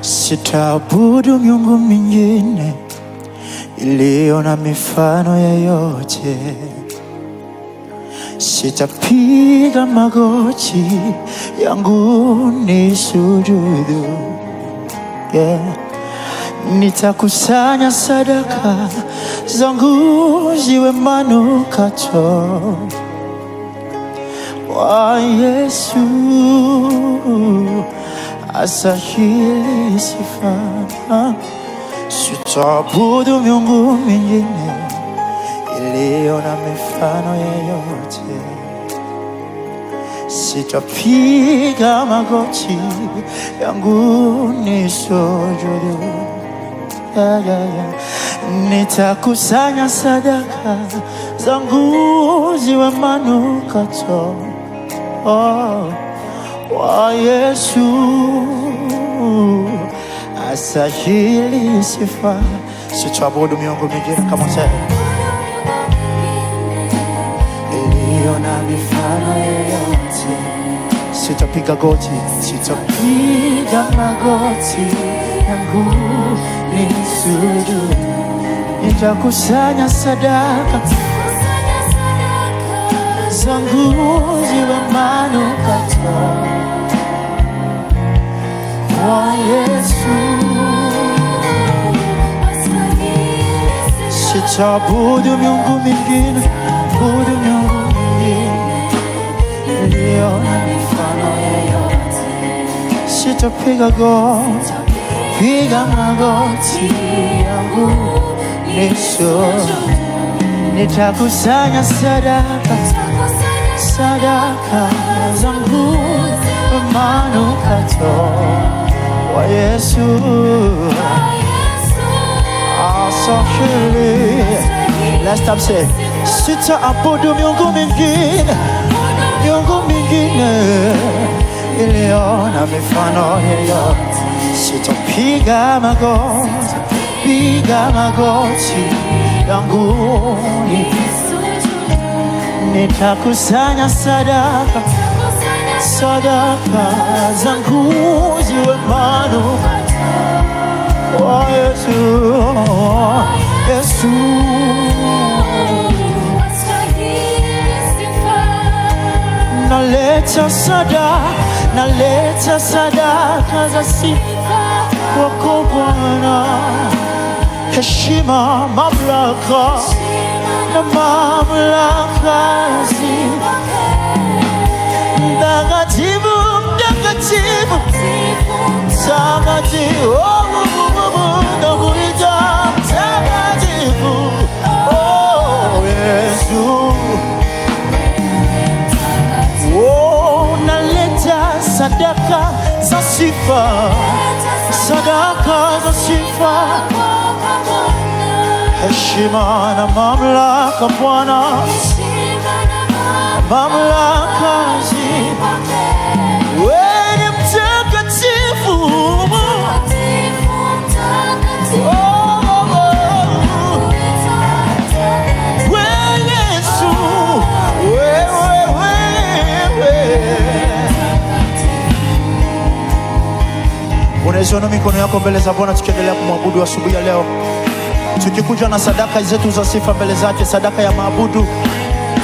Sitaabudu miungu mingine iliyo na mifano yoyote. Sitapiga magoti yangu nisujudu, yeah. Nitakusanya sadaka zangu ziwe manukato kwa Yesu, astahili sifa. Sitaabudu miungu mingine iliyo na mifano yoyote. Sitapiga magoti yangu nisujudu, yeah, yeah, yeah. Nitakusanya sadaka zangu ziwe manukato kwa Yesu, astahili sifa. Sitaabudu miungu mingine, kama sasa, iliyo na mifano yoyote. Sitapiga goti, sitapiga magoti yangu nisujudu. Nitakusanya sadaka zangu ziwe manukato kwa Yesu. Sitaabudu miungu mingine, abudu miungu mingine iliyo na mifano yoyote. Sitapiga goti, piga magoti yangu nisujudu. Nitakusanya sadaka zangu manukato kwa Yesu, astahili. Last time say, sitaabudu miungu mingine iliyo na mifano yoyote. Sitapiga magoti yangu, nitakusanya sadaka zangu ziwe manukato kwa Yesu, Yesu. Naleta sadaka za sifa kwako Bwana, heshima, mamlaka na mamlaka mtakatifu, mtakatifu, mtakatifu, nakuita mtakatifu, oh Yesu. Oh, naleta sadaka za sifa, heshima na mamlaka Bwana, mamlaka wewe ni mtakatifu, wewe Yesu, wewe. Unainua mikono yako mbele za Bwana, tukiendelea kumwabudu asubuhi ya leo, tukikuja na sadaka zetu za sifa mbele zake, sadaka ya maabudu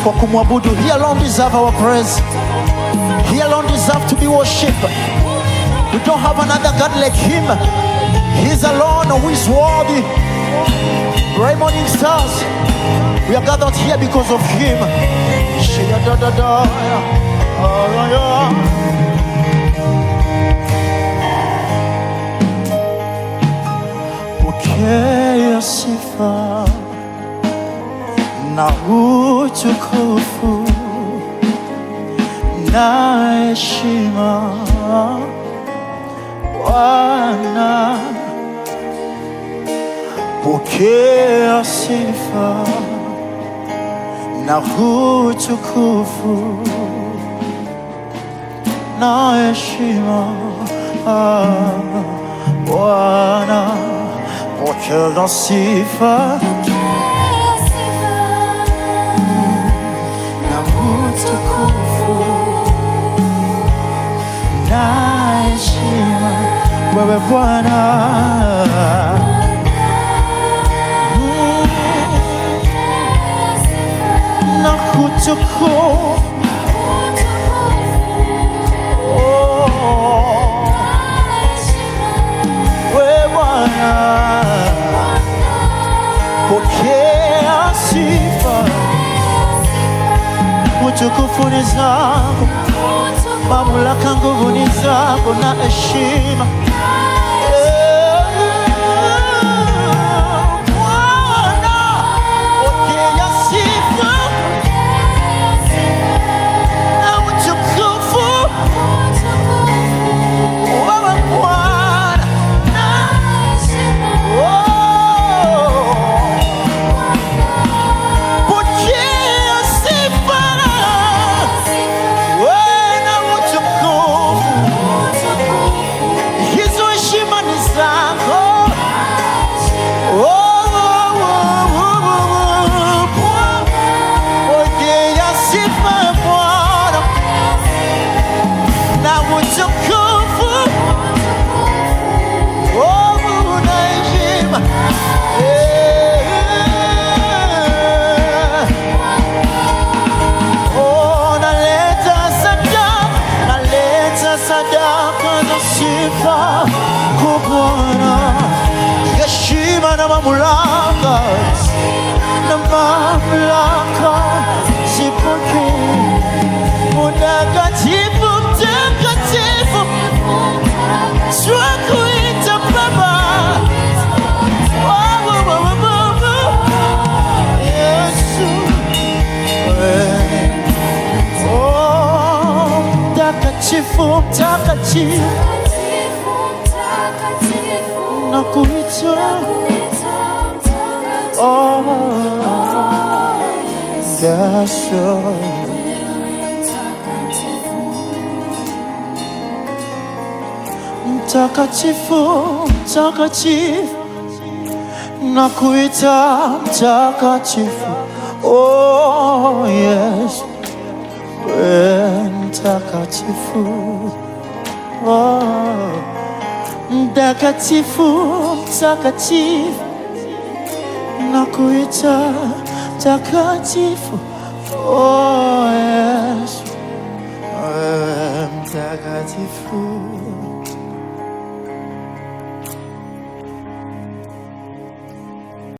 kwa kumwabudu. He alone deserve our praise. He alone deserve to be worshipped. We don't have another God like him. He's alone who is worthy. Bright morning stars, we are gathered here because of him. Pokea sifa na utukufu na heshima Bwana. Pokea sifa na utukufu na heshima Bwana. Pokea sifa na utukufu na heshima wewe Bwana. Nakutukuza wewe Bwana, pokea sifa, utukufu ni zako, mamlaka, nguvu ni zako na heshima. Bwana, pokea sifa na utukufu. Wewe Bwana, pokea sifa na utukufu. Hizo heshima ni zako. Pokea sifa Bwana na utukufu. Na heshima. Naleta sadaka za sifa kwa Bwana, heshima na mamlaka zipokee. Mtakatifu, mtakatifu, twakuita Baba. Yesu, mtakatifu, mtakatifu, nakuita. Yesu, mtakatifu, mtakatifu, nakuita mtakatifu. Yesu, mtakatifu, mtakatifu, mtakatifu, nakuita mtakatifu. Yesu, mtakatifu.